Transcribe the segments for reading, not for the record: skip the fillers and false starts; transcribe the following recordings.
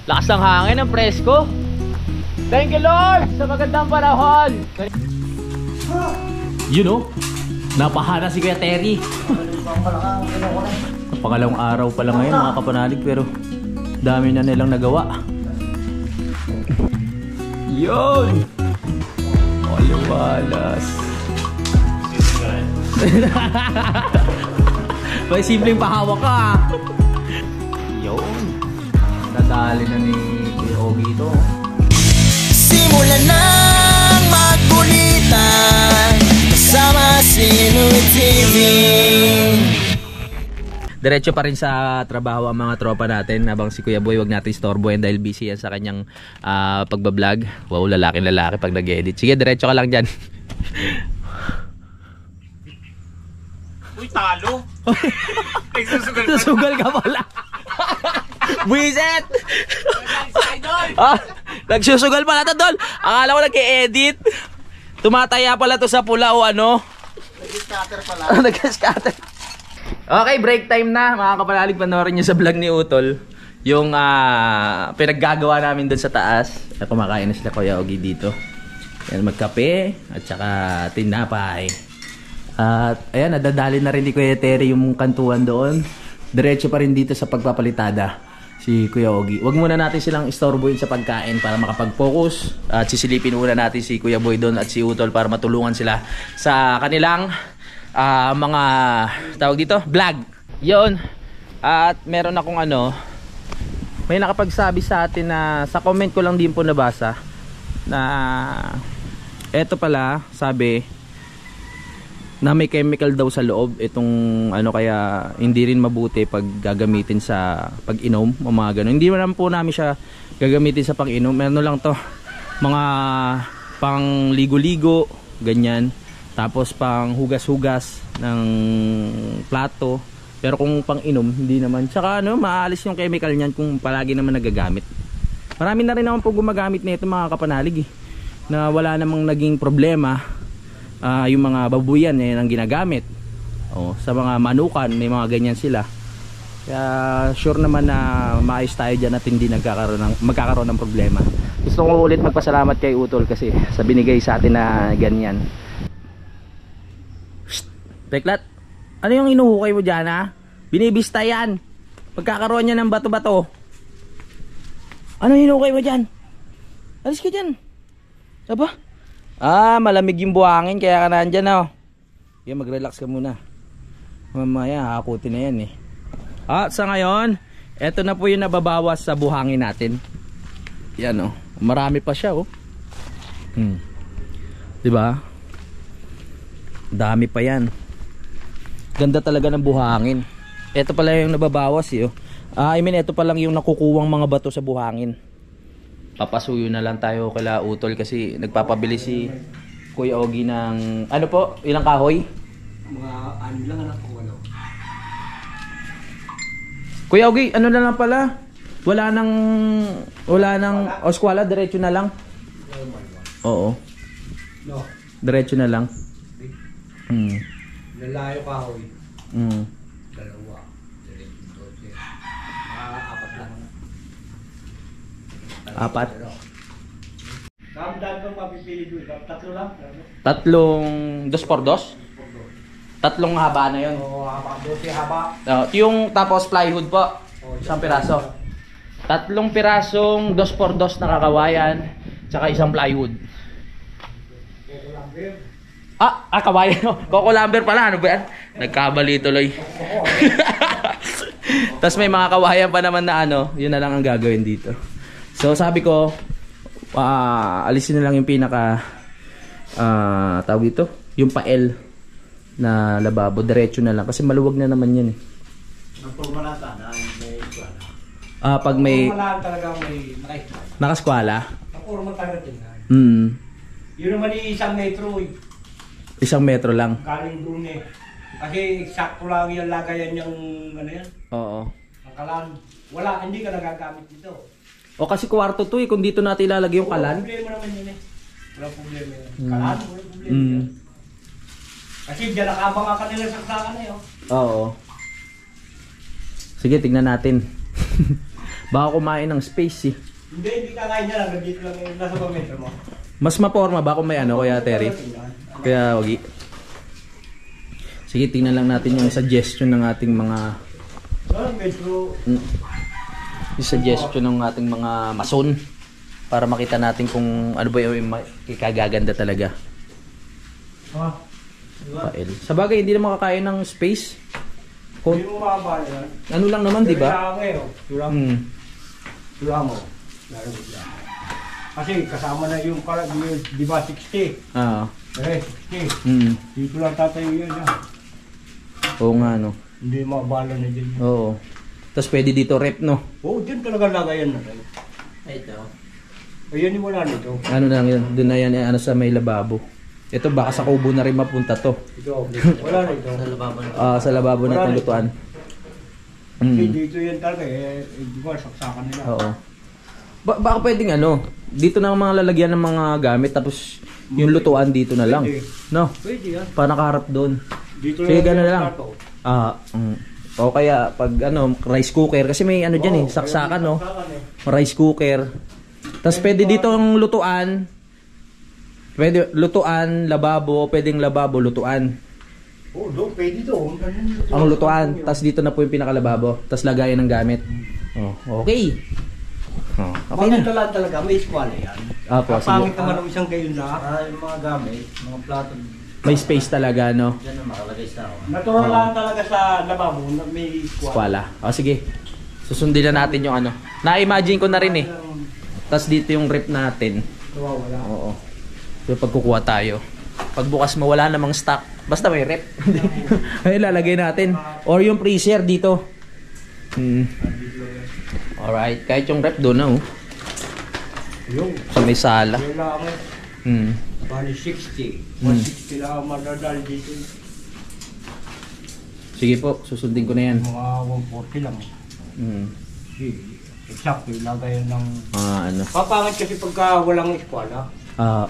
Lakas ng hangin, ang presko. Thank you Lord sa magandang panahon. You know, napahana si Kuya Terry. Pangalawang araw pa lang ngayon mga kapanalig, pero dami na nilang nagawa. Yun! Aliwalas. May simpleng pahawak ka. Yun. Nadali na ni Kuya Ogie ito. Simulan nang magkulitan kasama si Nuy TV. Diretso pa rin sa trabaho ang mga tropa natin habang si Kuya Boy wag natin istorbohin dahil busy yan sa kanyang pagbablog. Wow, lalaki pag nag-edit. Sige, diretso ka lang dyan. Uy, talo! Susugal ka pala. Buisit! Nagsusugal pala to, Dol. Akala ko nag-edit. Tumataya pala to sa pula o ano. Nag-scatter pala. Nag-scatter. Okay, break time na. Mga kapanalig, panoorin nyo sa vlog ni Utol yung pinaggagawa namin doon sa taas. Kumakain na sila Kuya Ogie dito. Yan, magkape at saka tinapay. At ayan, nadadali na rin ni Kuya Terry yung kantuan doon. Diretso pa rin dito sa pagpapalitada si Kuya Ogie. Huwag muna natin silang istorbohin sa pagkain para makapag-focus. At sisilipin muna natin si Kuya Boy doon at si Utol para matulungan sila sa kanilang mga tawag dito, vlog. Yun. At meron akong may nakapagsabi sa atin na sa comment ko lang din po nabasa na eto pala, sabi na may chemical daw sa loob itong kaya hindi rin mabuti pag gagamitin sa pag-inom o mga ganun. Hindi naman po namin siya gagamitin sa pang-inom. Meron lang to mga pang ligo-ligo, ganyan. Tapos pang hugas-hugas ng plato. Pero kung pang inom, hindi naman. Tsaka maalis yung chemical niyan kung palagi naman nagagamit. Marami na rin naman po gumagamit nito mga kapanalig na wala namang naging problema. Yung mga babuyan ang ginagamit. Sa mga manukan, may mga ganyan sila. Kaya sure naman na maayos tayo dyan at hindi magkakaroon ng problema. Gusto ko ulit magpasalamat kay Utol kasi sa binigay sa atin na ganyan. Peklat, ano yung inuhukay mo dyan ha? Binibista yan. Pagkakaroon niya ng bato-bato. Ano yung inuhukay mo dyan? Alis ka dyan. Aba? Malamig yung buhangin kaya ka nandyan Yan, mag-relax ka muna. Mamaya hakutin na yan At sa ngayon, eto na po yung nababawas sa buhangin natin. Yan marami pa siya Diba? Dami pa yan. Ganda talaga ng buhangin. Ito pala yung nababawas ito pa lang yung nakukuwang mga bato sa buhangin. Papasuyo na lang tayo kala Utol kasi nagpapabili si Kuya Ogie ng ilang kahoy? Mga lang anak ko Kuya Ogie, na lang pala? Wala nang oskwala, diretso na lang? Oo. No. Diretso na lang. Lalayo kahoy. Dalawa. Apat lang. Apat? Dami kang mapipili doon. Tatlo lang. Tatlong 2x2? Tatlong haba na yun? Oo, haba. 12 haba. Yung tapos plywood po? Isang piraso? Tatlong pirasong 2x2 na kakawayan tsaka isang plywood. Kawayan. Coco Lumber pala. Ano ba yan? Nagkamali tuloy. Tapos may mga kawayan pa naman na yun na lang ang gagawin dito. So sabi ko, alisin na lang yung pinaka tawag dito, yung pael na lababo. Diretso na lang. Kasi maluwag na naman yan Ang purmalata na may eskwala. Pag may talaga may nakaskwala. Ang purmalata din. Yun naman 1 metro 1 metro lang. Galing doon Kasi eksakto lang yung lagayan yung yan. Oo. Ang kalan. Wala, hindi ka nagagamit dito. Kasi kwarto to kung dito natin ilalagay yung kalan. Wala problema naman yun Wala problema yun. Kalan, wala problema yun. Kasi dyan nakabang ka nila sa saksakan Oo. Sige, tignan natin. Baka kumain ng space eh. Hindi kakain niya lang. Nandito lang yung nasa bametro mo. Mas maporma ba kung may ano, Kuya Terry? Kaya wagi. Sige, tingnan lang natin yung suggestion ng ating mga Metro. yung suggestion ng ating mga mason para makita natin kung ano ba yung ikagaganda talaga. Pael. Sa bagay, hindi na makakain ng space. Hindi mo makabala yan. Ano lang naman, di ba? Tula mo. Kasi kasama na yung di ba 60? Ah. 60. Dito lang tatayo yan. Oo nga, no. Hindi makabala na dyan. Oo. Tapos pwede dito rep, no? Oo, dyan talaga lagayan na rin. Ito. Ayun yung wala nito. Ano na lang yun? Doon na yan, ano sa may lababo. Ito, baka sa kubo na rin mapunta to. Ito, wala nito. Sa lababo na. Sa lababo na itong lutuan. Dito yan talaga di ba, saksakan nila. Oo. Baka pwedeng ano, dito na ang mga lalagyan ng mga gamit tapos yung lutuan dito na lang. No? Pwede yan. Para nakaharap doon. Dito Sige, lang gano'n yung lang. plato. O kaya pag ano, rice cooker kasi may ano diyan saksakan, no. Rice cooker. Tapos pwede dito ang lutuan. Pwede lutuan, lababo, pwedeng lababo, lutuan. Oo, doon, pwede doon. Ang lutuan, tapos dito na po yung pinakalababo, tapos lagayan ng gamit. Oh, okay. Okay na. Maganda lang talaga, may eskwala yan. Apo, Kapangit sige. naman ng isang gayon na. Yung mga gamit, mga plato. May space talaga, no. Diyan na makalagay sa ako. Natural lang talaga sa lababo na may eskwala. Eskwala. O sige. Susundin na natin yung ano. Na-imagine ko na rin eh. Tapos dito yung rep natin. Wala. Oo. So pagkukuha tayo. Pagbukas mo wala namang stock. Basta may rep. Ay lalagay natin. Or yung freezer dito. Alright. Kahit yung rep doon na oh. Yung. So may sala. Yung lang bali 60. 160 lang ang madadal dito. Sige po. Susundin ko na yan. Mga 140 lang. Exacto, ilagay ng... Ano. Papangit kasi pagka walang eskwala.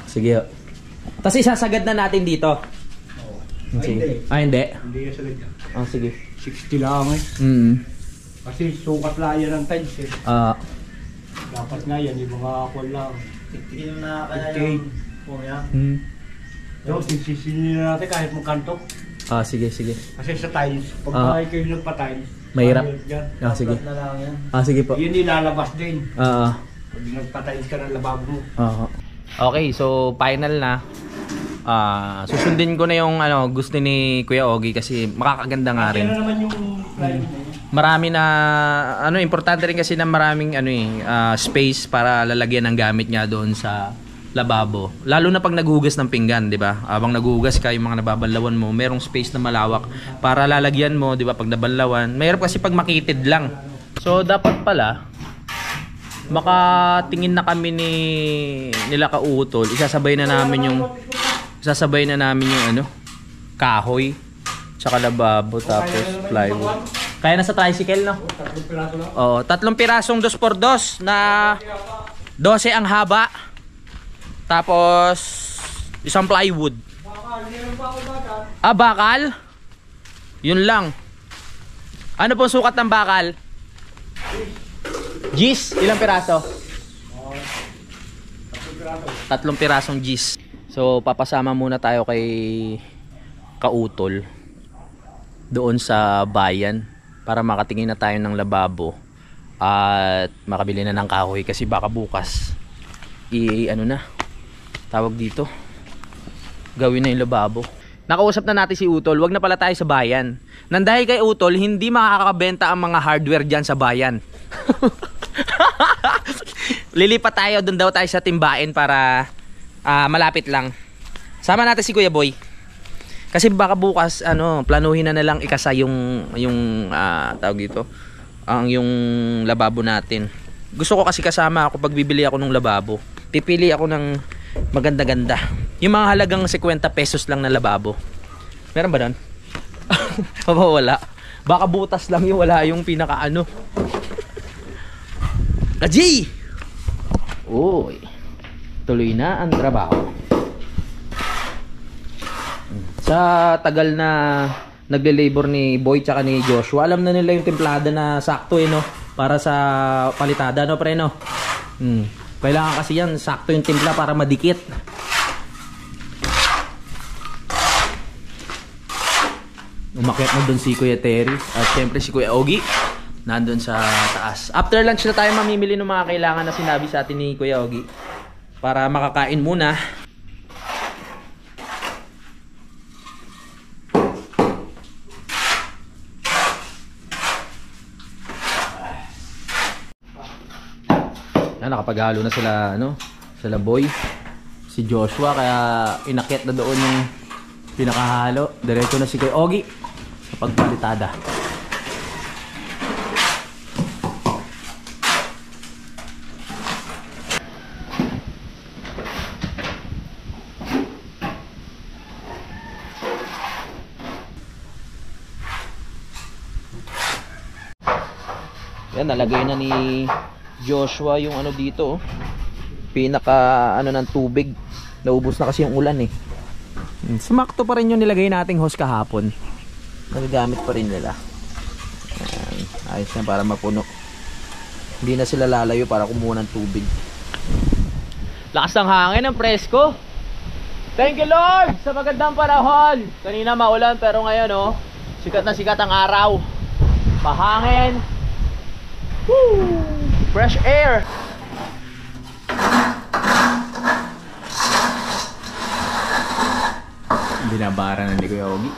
Sige. Tapos isasagad na natin dito. Hindi. Hindi. Hindi yung sagad yan. Sige. 60 lang eh. Kasi sukat lang yan ng tiles eh. Dapat nga yan, yung mga kwan lang. Tiktikin na kaya yung pumya. So, sisinin na natin kahit magkanto. Sige. Kasi sa tiles, pag kayo nagpa-tiles, Mahirap. Yan. Sige. Na lang yan. Sige po. Yun ilalabas din. Oo. Pag nagpa-tiles ka ng lababo mo. Okay, so final na. Susundin ko na yung ano gusto ni Kuya Ogie kasi makakaganda nga rin. Kaya na naman yung line na yun. Marami na ano importante rin kasi na maraming space para lalagyan ng gamit niya doon sa lababo. Lalo na pag naghugas ng pinggan, 'di ba? Habang naghugas ka yung mga nababanlawan mo, merong space na malawak para lalagyan mo, 'di ba? Pag nabanlawan, mahirap kasi pag makitid lang. So dapat pala makatingin na kami nila Kautol. Isasabay na namin yung kahoy tsaka lababo tapos plywood. Kaya na sa tricycle, no? 3 piraso lang. Oo, 3 pirasong 2x2 na 12 ang haba. Tapos isang plywood. Bakal? Yun lang. Ano pong sukat ng bakal? Gis, ilang piraso? 3 pirasong gis. So papasama muna tayo kay Kautol doon sa bayan para makatingin na tayo ng lababo at makabili na ng kahoy kasi baka bukas tawag dito gawin na yung lababo. Nakausap na natin si Utol, wag na pala tayo sa bayan. Dahil kay Utol, hindi makakabenta ang mga hardware dyan sa bayan. Lilipat tayo, doon daw tayo sa timbain para malapit lang. Sama natin si Kuya Boy. Kasi baka bukas planuhin na lang ikasa yung tawag dito, yung lababo natin. Gusto ko kasi kasama ako pag bibili ako ng lababo. Pipili ako ng maganda-ganda. Yung mga halagang 50 pesos lang na lababo. Meron ba doon? Wala. Baka butas lang yung wala yung pinaka Kaji! Uy. Tuloy na ang trabaho. Sa tagal na nagle-labor ni Boy tsaka ni Joshua, alam na nila yung templada na sakto no. para sa palitada, no pre, no? Kailangan kasi yan, sakto yung timpla para madikit. Umakyat na dun si Kuya Terry at syempre si Kuya Ogie nandun sa taas. After lunch na tayo mamimili ng mga kailangan na sinabi sa atin ni Kuya Ogie para makakain muna. Nakapaghalo na sila, ano, sila boy, si Joshua, kaya inakyat na doon yung pinakahalo. Diretso na si Kuya Ogie sa pagpalitada. Yan, nalagay na ni Joshua yung ano dito, oh. Pinaka ano ng tubig. Naubos na kasi yung ulan eh. Sumakto pa rin yung nilagay nating hose kahapon. Nagagamit pa rin nila. Ayan. Ayos na para mapuno. Hindi na sila lalayo para kumuha ng tubig. Lakas ng hangin, ang presko. Thank you Lord sa magandang panahon. Kanina maulan pero ngayon, oh, sikat na sikat ang araw. Mahangin. Woo! Fresh air. Binabara na ni Kuya Ogie.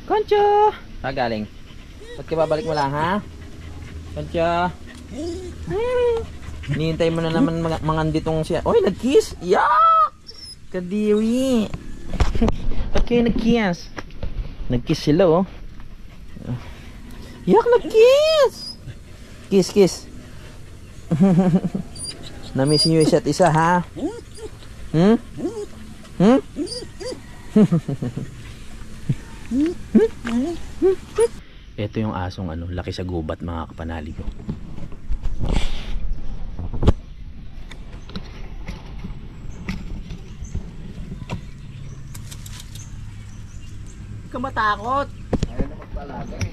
Concho! Saan galing? Ba't ka babalik mo lang, ha? Concho! Hinihintay mo na naman manganditong siya. Oy, nag-kiss! Yak! Kadiri! Ba't kayo nag-kiss? Nag-kiss sila, oh. Yak, nag-kiss! Kiss, kiss. Na-miss nyo isa't isa, ha? Hmm? Hmm? Ito yung asong ano, laki sa gubat, mga kapanalig ko. Matakot. Ayaw na magpalaga eh.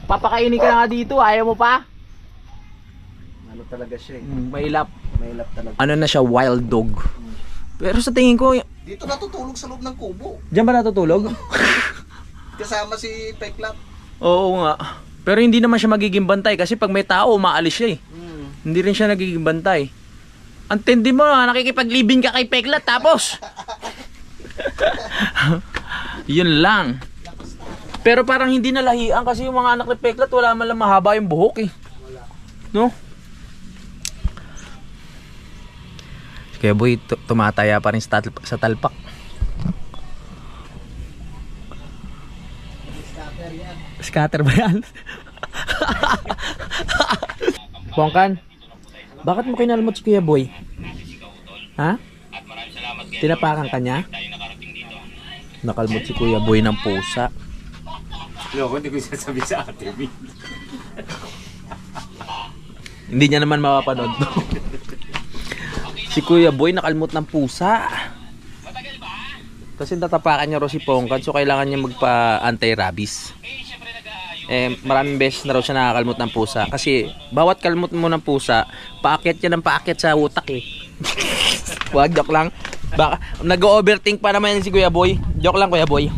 Papakainin ka na nga dito, ayaw mo pa? Ano talaga siya eh. Mailap. Mailap talaga. Ano na siya, wild dog. Pero sa tingin ko, Dito natutulog sa loob ng kubo. diyan ba natutulog? Kasama si Peklat. Oo nga. Pero hindi naman siya magiging bantay kasi pag may tao, umaalis siya eh. Hindi rin siya nagiging bantay. Ang tindi mo, nakikipaglibing ka kay Peklat tapos. Yun lang. Pero parang hindi nalahian kasi yung mga anak ni Peklat wala man lang mahaba yung buhok eh. No? Kaya boy, tumataya pa rin sa talpak. Scatter ba yan? Pongkan, bakit mo kinalmot si Kuya Boy? Ha? Tinapakan ka niya? Nakalmot si Kuya Boy ng pusa. Loko, hindi ko sasabi sa ate. Hindi niya naman mapapanood. Si Kuya Boy nakalmot ng pusa. Kasi natapakan niya raw si Pongkan, so kailangan niya magpa-anti-rabies. Maraming beses na raw siya nakakalmot ng pusa. Kasi bawat kalmot mo ng pusa, paakyat niya ng paakyat sa utak eh. Wag, joke lang. Baka nag-overthink pa naman si Kuya Boy. Joke lang Kuya Boy.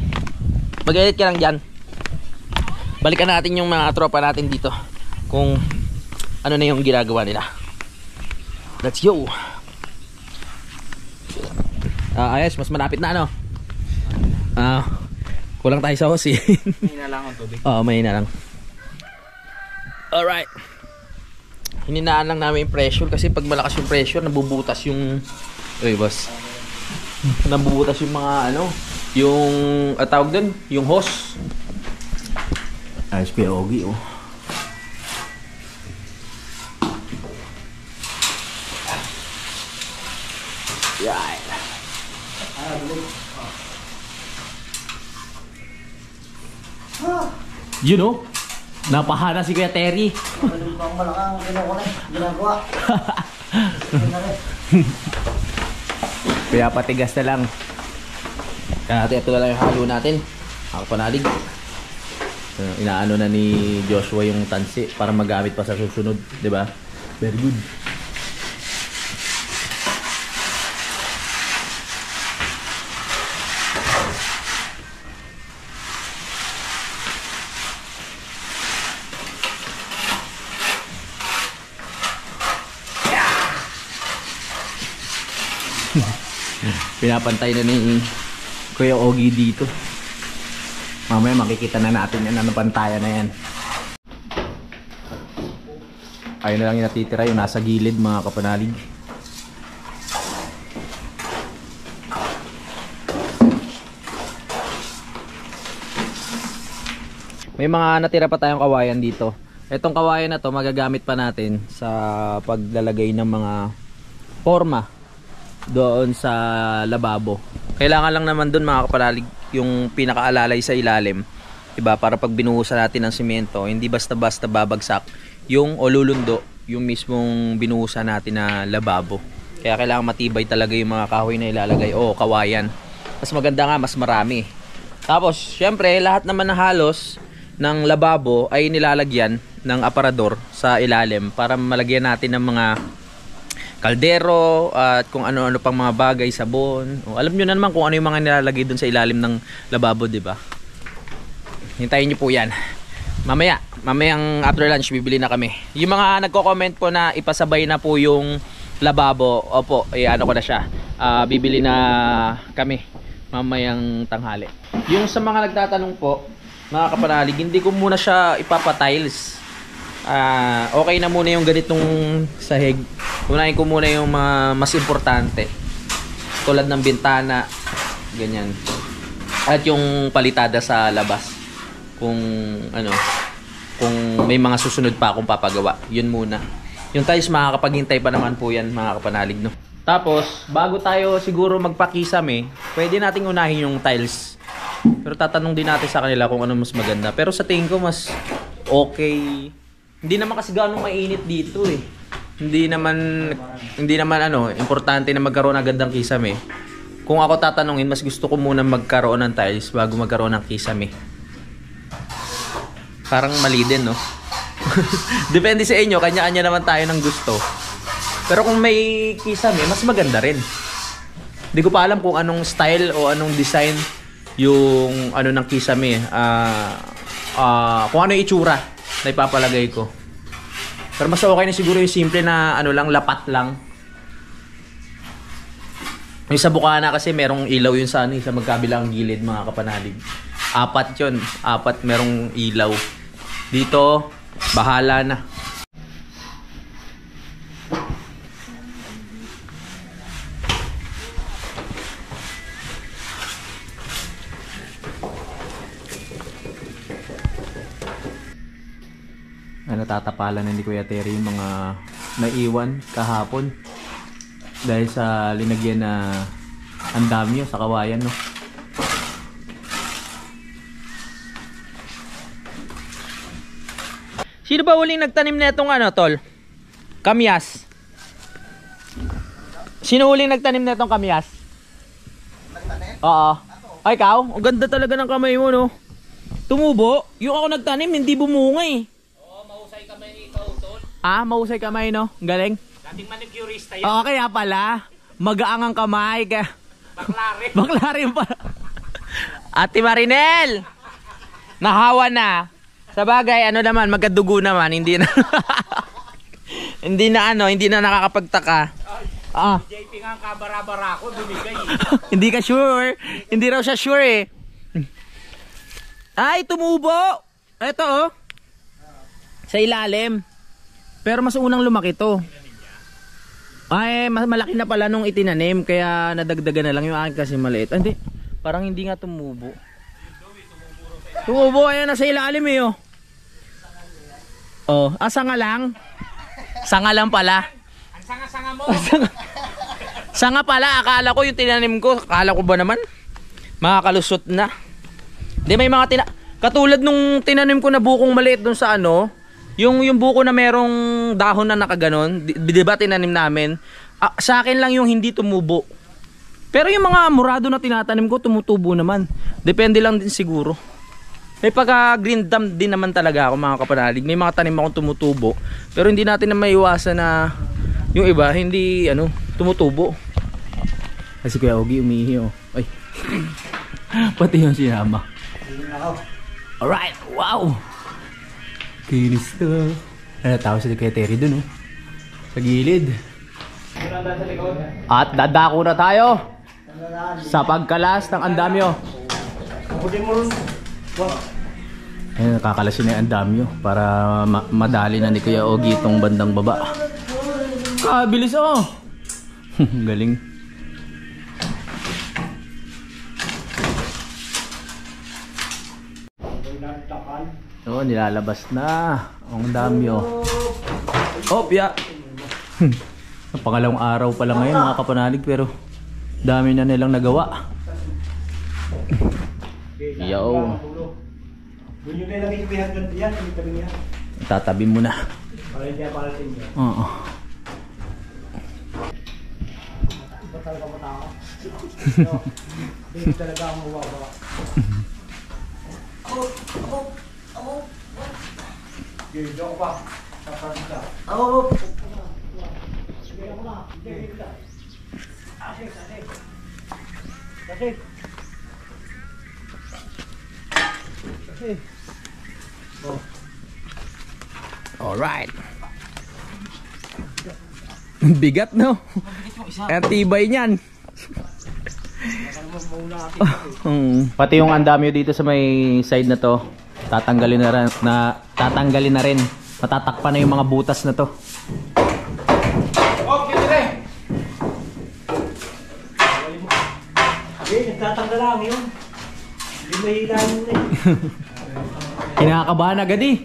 Mag-edit ka lang dyan. Balikan natin yung mga tropa natin dito. Kung ano na yung ginagawa nila. Let's go. Ayos, mas malapit na ano. Kulang tayo sa hose. Mahina lang ang tubig. Oo, mahina lang. Alright. Hininaan lang namin yung pressure kasi pag malakas yung pressure, nabubutas yung... Uy, boss. Nabubutas yung mga ano, yung tawag doon, yung hose. Ayos Kuya Ogie, oh. Yan. You know? Napahana si Kuya Terry. Pang malakang ginagawa. Kaya patigas na lang. Kaya ito na lang yung halo natin. Ako panalig. Inaano na ni Joshua yung tansi para magamit pa sa susunod, 'di ba? Very good. Pinapantay na ni Kuya Ogie dito. Mamaya makikita na natin yan, ano pantayan na yan. Ayun na lang yung natitira, yung nasa gilid mga kapanalig. May mga natira pa tayong kawayan dito. Itong kawayan na to magagamit pa natin sa paglalagay ng mga forma doon sa lababo. Kailangan lang naman doon mga kapanalig yung pinakaalalay sa ilalim, diba? Para pag binuhusan natin ng simento, hindi basta-basta babagsak yung o lulundo yung mismong binuhusan natin na lababo. Kaya kailangan matibay talaga yung mga kahoy na ilalagay o kawayan. Mas maganda nga, mas marami. Tapos syempre lahat naman na halos ng lababo ay nilalagyan ng aparador sa ilalim para malagyan natin ng mga kaldero at kung ano-ano pang mga bagay, sabon. O, alam nyo na naman kung ano yung mga nilalagay dun sa ilalim ng lababo, di ba? Hintayin nyo po yan. Mamayang after lunch, bibili na kami. Yung mga nagko-comment po na ipasabay na po yung lababo, opo, ano ko na siya. Bibili na kami mamayang tanghali. Yung sa mga nagtatanong po, mga kapanalig, hindi ko muna siya ipapatiles. Okay na muna yung ganitong sahig. Unahin ko muna yung mas importante, tulad ng bintana, ganyan, at yung palitada sa labas. Kung may mga susunod pa akong papagawa, yun muna. Yung tiles makakapaghintay pa naman po yan mga kapanalig, no? Tapos bago tayo siguro magpakisame, pwede nating unahin yung tiles. Pero tatanong din natin sa kanila kung ano mas maganda. Pero sa tingin ko mas okay. Hindi naman kasi ganong mainit dito eh. Hindi naman importante na magkaroon agad ng kisame. Kung ako tatanungin, mas gusto ko muna magkaroon ng tiles bago magkaroon ng kisame. Parang mali din, no? Depende sa inyo, kanya-kanya naman tayo ng gusto. Pero kung may kisame, mas maganda rin. Hindi ko pa alam kung anong style o anong design yung ng kisame. Kung ano yung itsura na ipapalagay ko. Pero mas okay na siguro yung simple na lapat lang. Yung sa Bukana kasi merong ilaw yun sa magkabilang gilid mga kapanalig. 4 yun. 4 merong ilaw. Dito, bahala na. Natatapalan na ni Kuya Terry yung mga naiwan kahapon dahil sa linagyan na andamyo sa kawayan, no? Sino ba huling nagtanim na itong tol? Kamyas. Sino huling nagtanim na itong kamyas? Nagtanim? Oo. Ay, ikaw? Ang ganda talaga ng kamay mo, no? Tumubo? Yung ako nagtanim, hindi bumunga eh. Mahusay kamay, no? Galing? Dating manicurista Oo, kaya pala. Magaang ang kamay. Kaya... Baklarin pa. Ate Marinel! Nahawa na. Sa bagay, naman, magkadugo naman. Hindi na... hindi na nakakapagtaka. JP nga kabara-bara ko, dumigay. Hindi ka sure. Hindi raw siya sure eh. Ay, tumubo! Ito oh. Sa ilalim. Pero mas unang lumaki to. Ay, mas malaki na pala nung itinanim. Kaya nadagdagan na lang yung akin kasi maliit. Hindi, parang hindi nga tumubo. Tumubo, ayan nasa ilalim eh oh. Oh, sanga lang. Sanga lang pala. Ang sanga-sanga mo. Sanga pala, akala ko yung tinanim ko. Akala ko ba naman makakalusot na. Hindi, may mga Katulad nung tinanim ko na bukong maliit dun sa ano, yung buko na merong dahon na nakaganon, di ba tinanim namin? Sa akin lang yung hindi tumubo. Pero yung mga murado na tinatanim ko, tumutubo naman. Depende lang din siguro. May pagka green thumb din naman talaga ako mga kapanalig. May mga tanim akong tumutubo. Pero hindi natin na maiwasan na yung iba hindi tumutubo. Kasi Kuya Ogie umihi oh. Ay. Pati yung sinama. Alright, wow. Kinis to. Ano tao si Kuya Terry dun oh. Sa gilid. At dadako na tayo sa pagkalas ng andamyo. Ayun, nakakalasin na yung andamyo para madali na ni Kuya Ogie itong bandang baba. Bilis oh. Galing. Oh, nilalabas na ang andamyo. Oh, yeah. Ang pangalawang araw pa lang ngayon mga kapanalig pero dami na nilang nagawa. Yo. Tatabi mo na. Oo. Hindi talaga ang mawawala. Gila ko pa. Kapasita. Alright. Bigat no? Ang tibay niyan. Pati yung andamyo dito sa may side na to, tatanggalin na rin. Matatakpan na yung mga butas na to. Okay, dire. Nagtatanggal lang yun. Hindi mahilahin na eh. Kinakabahan agad eh.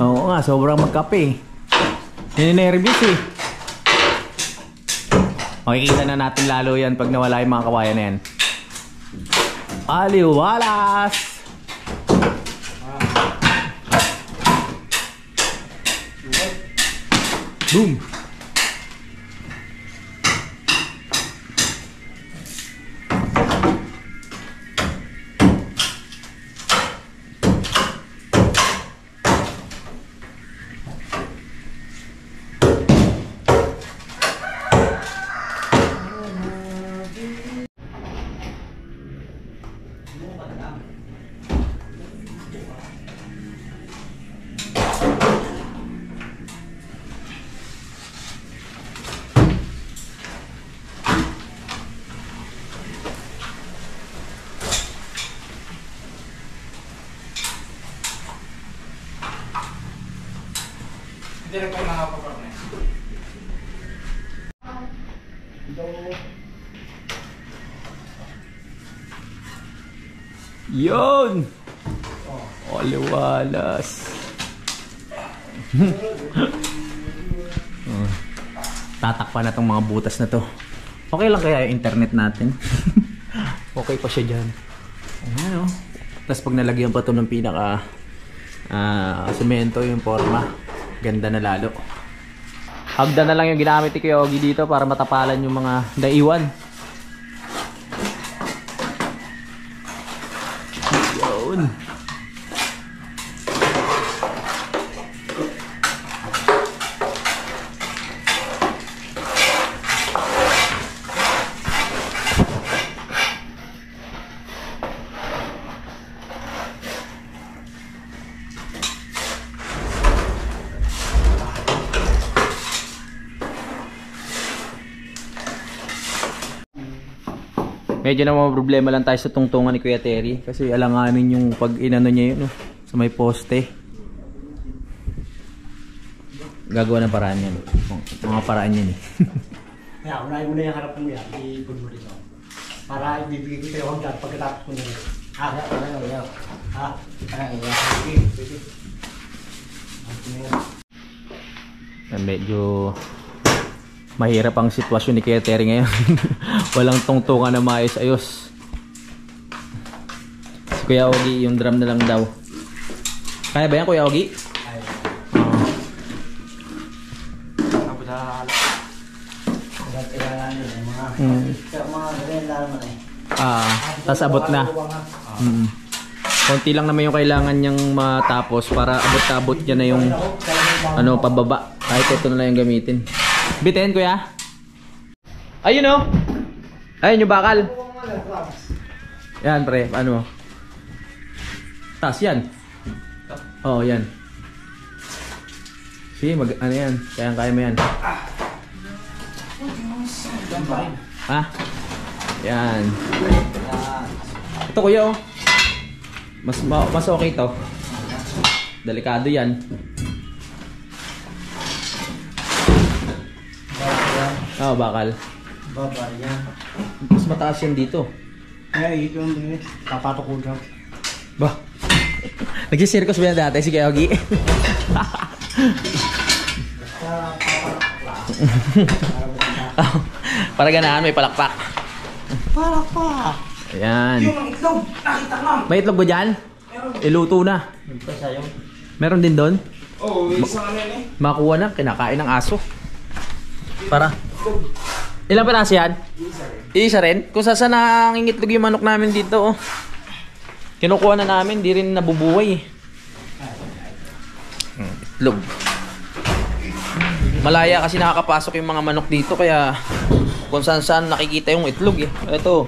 Oo nga, sobrang magkape. Ninenervous eh. Makikita na natin lalo yan pag nawala yung mga kawayan na yan. Aliwalas! Boom! Hindi rin kayo nakapapag na. Yun! Aliwalas! Tatakpan na tong mga butas na to. Okay lang kaya yung internet natin? Okay pa siya dyan. Ayan o. Tapos pag nalagyan pa to ng pinaka semento yung forma, ganda na lalo. Hagdan na lang yung ginamit ni Kuya Ogie dito para matapalan yung mga naiwan. Yun. Medyo na mga problema lang tayo sa tungtungan ni Kuya Terry kasi alanganin yung pag inano niya yun sa may poste. Gagawa ng paraan yan. Mga paraan yan eh. Kaya unahin mo na yung harapan mo yan, i-ipod mo rin. Para ibibigay ko sa'yo hanggang pagkatapos mo na rin. Medyo mahirap ang sitwasyon ni Kuya Terry ngayon. Walang tungtungan na maayos-ayos. Kuya Ogie, yung drum na lang daw. Kaya ba yan, Kuya Ogie? Mga ganyan lang naman eh. Tas abot na. Konti lang naman yung kailangan niyang matapos para abot-abot niya na yung ano, pababa. Kahit ito na lang yung gamitin. Bitin, Kuya? Ayun o! Ayun yung bakal. Yan, pre. Ano? Tas yan. Oo, yan. Sige, ano yan. Kaya mo yan. Ha? Yan. Ito, Kuya, oh. Mas okay to. Delikado yan. Bakal. Babal yan. Mas mataas yan dito. Ito yung din. Papatok ko lang. Bah. Nagsisirkos ba yan dati si Kuya Ogie? Para ganahan, may palakpak. Palakpak! Ayan. Yung itlog, nakita ko. May itlog ba dyan? Iluto na. Ito sa'yo. Meron din doon? Oo, isang ano yun eh. Makuha na, kinakain ng aso. Para. Ilang piraso yan? Isa rin. Kung saan nangingitlog yung manok namin dito, oh. Kinukuha na namin, di rin nabubuhay eh. Itlog. Malaya kasi nakakapasok yung mga manok dito, kaya kung saan nakikita yung itlog eh. Ito.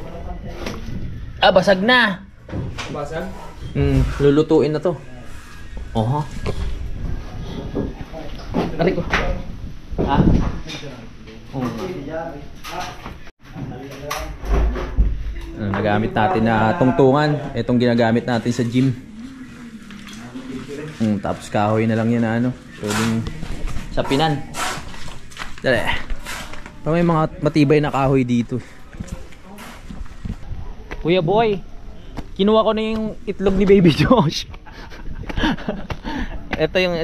Basag na. Basag? Lulutuin na to. Oho. Aray ko. Ha? Nagamit natin na tungtungan. Itong ginagamit natin sa gym. Tapos kahoy na lang yan na ano. Pwedeng sa pinan. Dali. May mga matibay na kahoy dito. Kuya Boy, kinuha ko na yung itlog ni Baby Josh. Ito yung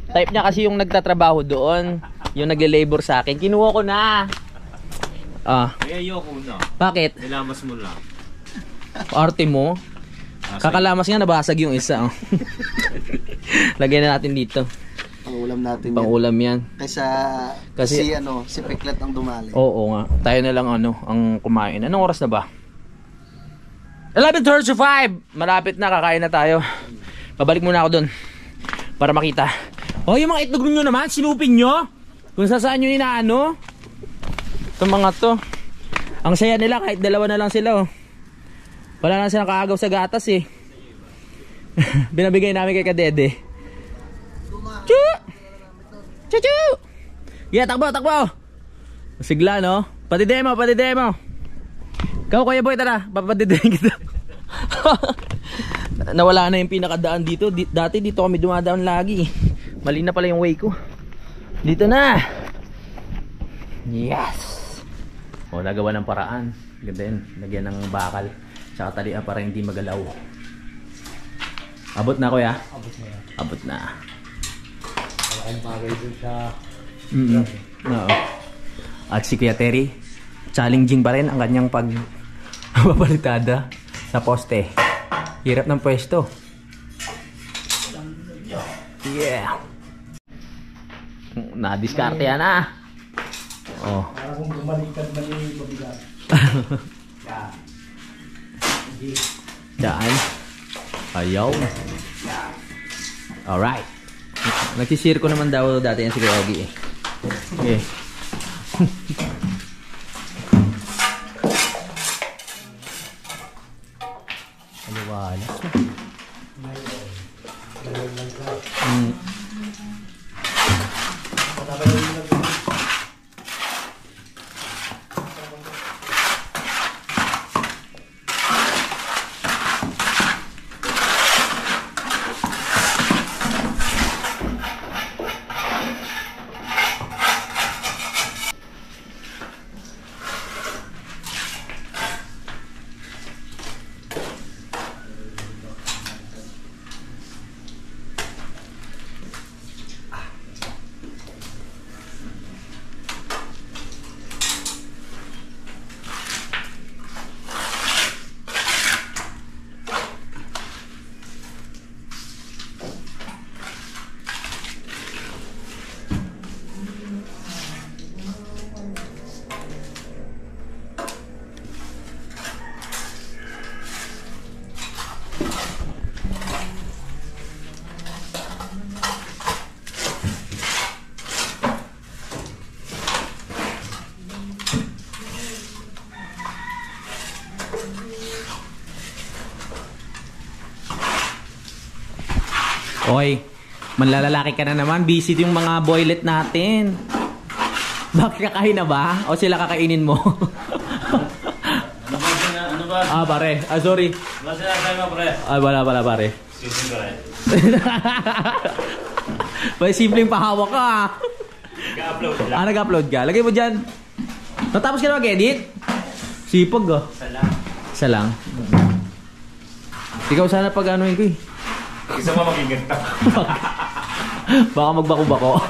type niya kasi yung nagtatrabaho doon. Yung nagle-labor sa akin. Kinuha ko na. Ayoko na. Bakit? Nilamas mo lang. Arte mo. Kakalamas nga, nabasag yung isa. Oh. Lagyan na natin dito. Pang-ulam natin Pang-ulam yan. Kasi si Peklat ang dumali. Oo nga. Tayo na lang ang kumain. Anong oras na ba? 11:35. Malapit na, kakain na tayo. Pabalik muna ako doon para makita. Yung mga itlog nyo naman, sinupin nyo. Kung saan nyo inaano. Itong mga to. Ang saya nila, kahit dalawa na lang sila. Wala na silang kaagaw sa gatas eh. Binabigay namin kay Kadede. Chu! Chu! Chu! Yeah, takbo! Sigla, no? Patidemo! Ikaw, Kuya Boy, tara. Papadidehin kita. Nawala na yung pinakadaan dito. Dati dito kami dumadaan lagi. Mali na pala yung way ko. Dito na. Yes. Nagawa ng paraan. Ganda yun. Lagyan ng bakal. Tsaka talian para hindi magalaw. Abot na, Kuya? Abot na. Malaking bagay dun sa... Oo. At si Kuya Terry, challenging pa rin ang kanyang pagbabalitada sa poste. Hirap ng pwesto. Yeah. Na-discarte yan ah. Oh. Para kung bumaliktad na yung mabigat. Daan. Ayaw. Alright. Nagsisirko naman daw dati yan si Kuya Ogie eh. Okay. Aliwalas. Hoy, manlalalaki ka na naman. Busy yung mga boylet natin. Bakit kakain na ba? O sila kakainin mo? Ano ba? Ah, pare. Ah, sorry. Ano sinasabi mo, pre? Ah, wala pare. Excuse me, pre. May simpleng pahawak ka. Nag-upload lang. Ah, nag-upload ka. Lagay mo dyan. Natapos ka na mag-edit? Sipag ah. Isa lang. Ikaw sana pag anuin ko eh. Isa mo magiging Baka magbako-bako.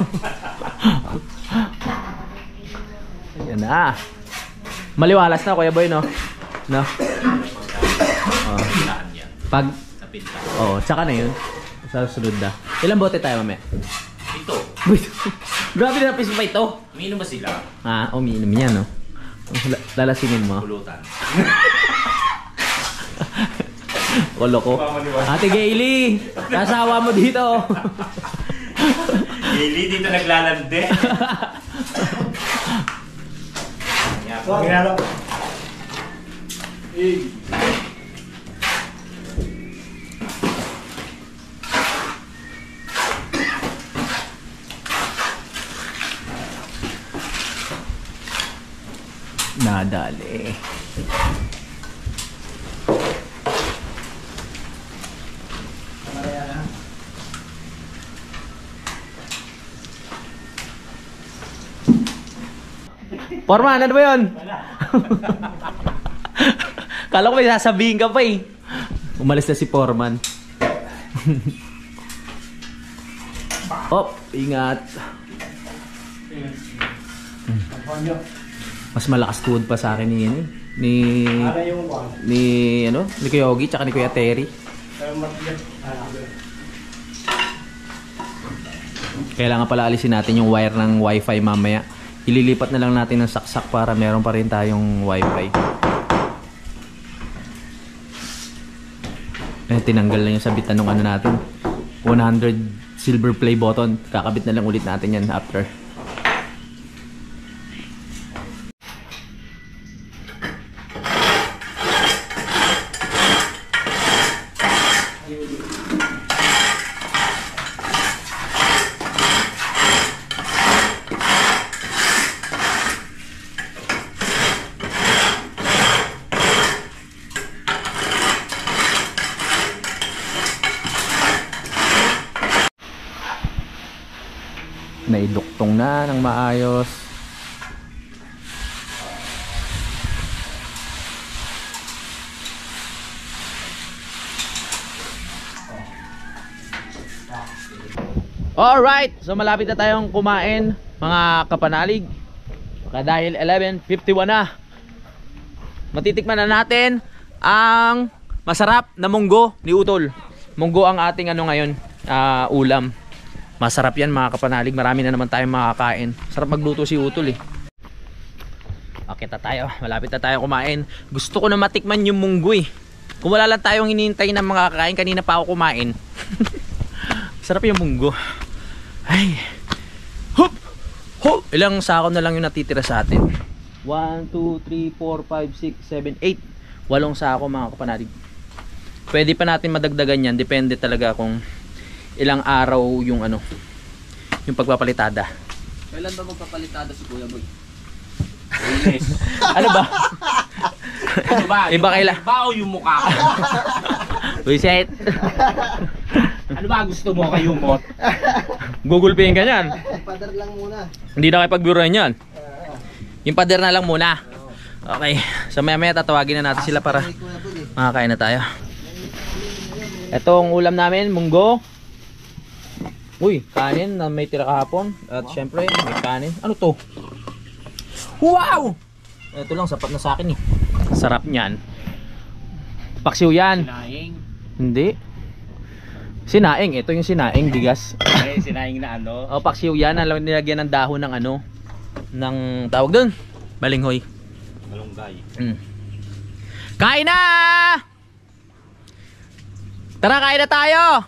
Ayan na. Maliwalas na, Kuya Boy, no? No? Oh. Pag... Oo, tsaka na yun. Sa sunod na. Ilang bote tayo, mame? Ito. Grabe na napis pa ito. Umiinom ba sila? Ah, umiinom yan, no? Lalasingin mo. Pulutan. Kolo ko. Ate Gaily, kasawa mo dito. Gaily, dito naglalande. Ginalo. Nadali. Forman, ano ba yun? Kala ko may sasabihin ka pa eh. Umalis na si Forman. Oh, ingat. Mas malakas tuhod pa sa akin ni ni Kuya Ogie tsaka ni Kuya Terry. Kailangan pala alisin natin yung wire ng wifi mamaya. Ililipat na lang natin ng saksak para meron pa rin tayong wifi. Tinanggal na yung sabitan ng ano natin. 100 silver play button. Kakabit na lang ulit natin yan after. Naiduktong na ng maayos. Alright, so malapit na tayong kumain mga kapanalig. Dahil 11:51 na. Matitikman na natin ang masarap na munggo ni Utol. Munggo ang ating ano ngayon, ulam. Masarap yan mga kapanalig. Marami na naman tayong makakain. Sarap magluto si Utol eh. Okay na tayo. Malapit na tayo kumain. Gusto ko na matikman yung munggo eh. Kung wala lang tayong hinihintay ng mga kakain, kanina pa ako kumain. Sarap yung munggo. Ay. Hup! Hup! Ilang sako na lang yung natitira sa atin. 1, 2, 3, 4, 5, 6, 7, 8. 8 sako mga kapanalig. Pwede pa natin madagdagan yan. Depende talaga kung ilang araw yung ano, yung pagpapalitada. Kailan ba magpapalitada si Kuya Boy? Ano ba? Ano ba? Iba kaila. Bao yung mukha ko. Reset. Ano ba gusto mo kayo mo? Google Pay ka yan. Pader lang muna. Hindi na kayo pagbiruan yan. Yung pader na lang muna. Okay. So maya maya tatawagin na natin sila para makakain na tayo. Itong ulam namin, munggo. Uy, kanin na may tira kahapon. At syempre, may kanin. Ano to? Wow! Ito lang, sapat na sa akin eh. Sarap niyan. Paksiw yan. Sinaing. Hindi. Sinaing. Ito yung sinaing, bigas. Ay, sinaing na ano? O, paksiw yan. Alam, nilagyan ng dahon ng ano. Ng tawag doon. Balinghoy. Malunggay. Kain na! Tara, kain na tayo!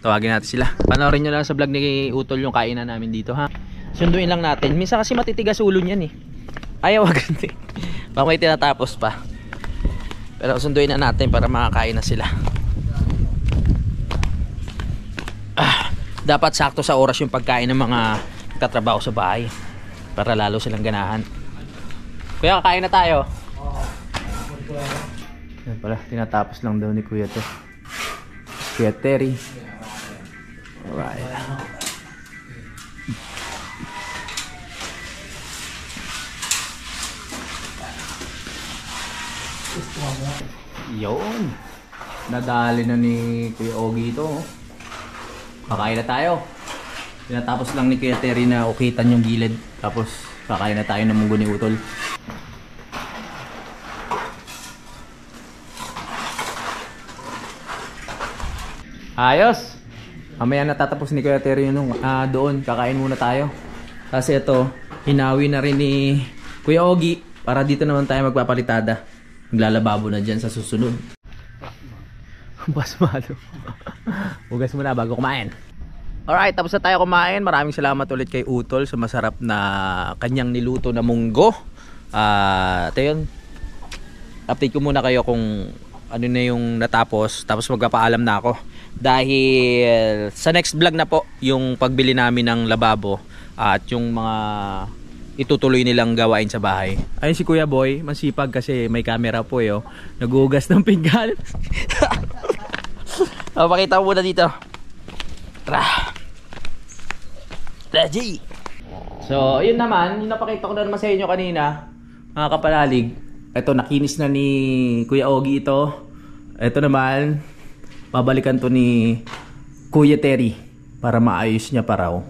Tawagin natin sila. Panoorin nyo lang sa vlog ni Utol yung kainan namin dito ha. Sunduin lang natin. Minsan kasi matitigas ulo niyan eh. Ayaw agad eh. Baka may tinatapos pa. Pero sunduin na natin para makakain na sila. dapat sakto sa oras yung pagkain ng mga katrabaho sa bahay para lalo silang ganahan. Kuya, kakain na tayo. Yan pala, tinatapos lang daw ni Kuya to. Kuya Terry. Alright. Yun. Nadali na ni Kuya Ogie ito. Kakain na tayo. Tinatapos lang ni Kuya Terry na ukitan yung gilid. Tapos kakain na tayo ng munggo ni Utol. Ayos! Mamaya natatapos ni Kuya Terry yung doon. Kakain muna tayo. Kasi ito, hinawi na rin ni Kuya Ogie. Para dito naman tayo magpapalitada. Maglalababo na dyan sa susunod. Bukas malo. Hugas muna bago kumain. Alright, tapos na tayo kumain. Maraming salamat ulit kay Utol sa masarap na kanyang niluto na munggo. Yun. Update ko muna kayo kung ano na yung natapos. Tapos magpapaalam na ako. Dahil sa next vlog na po, yung pagbili namin ng lababo at yung mga itutuloy nilang gawain sa bahay. Ayun si Kuya Boy, masipag kasi may camera po eh. Nagugas ng pinggan. Pakita mo muna dito. Tara. Ready. So, ayun naman, yung napakita ko na naman sa inyo kanina, mga kapalalig. Ito, nakinis na ni Kuya Ogie ito. Ito naman, babalikan to ni Kuya Terry para maayos niya pa raw.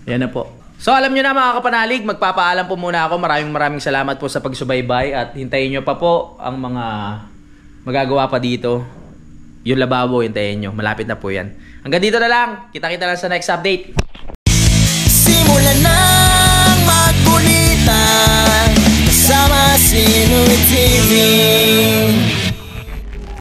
Yan na po. So alam nyo na mga kapanalig, magpapaalam po muna ako. Maraming salamat po sa pagsubaybay at hintayin nyo pa po ang mga magagawa pa dito. Yung lababo, hintayin nyo. Malapit na po yan. Hanggang dito na lang. Kita-kita lang sa next update. Simulan ng magkulitan kasama si Nuit TV.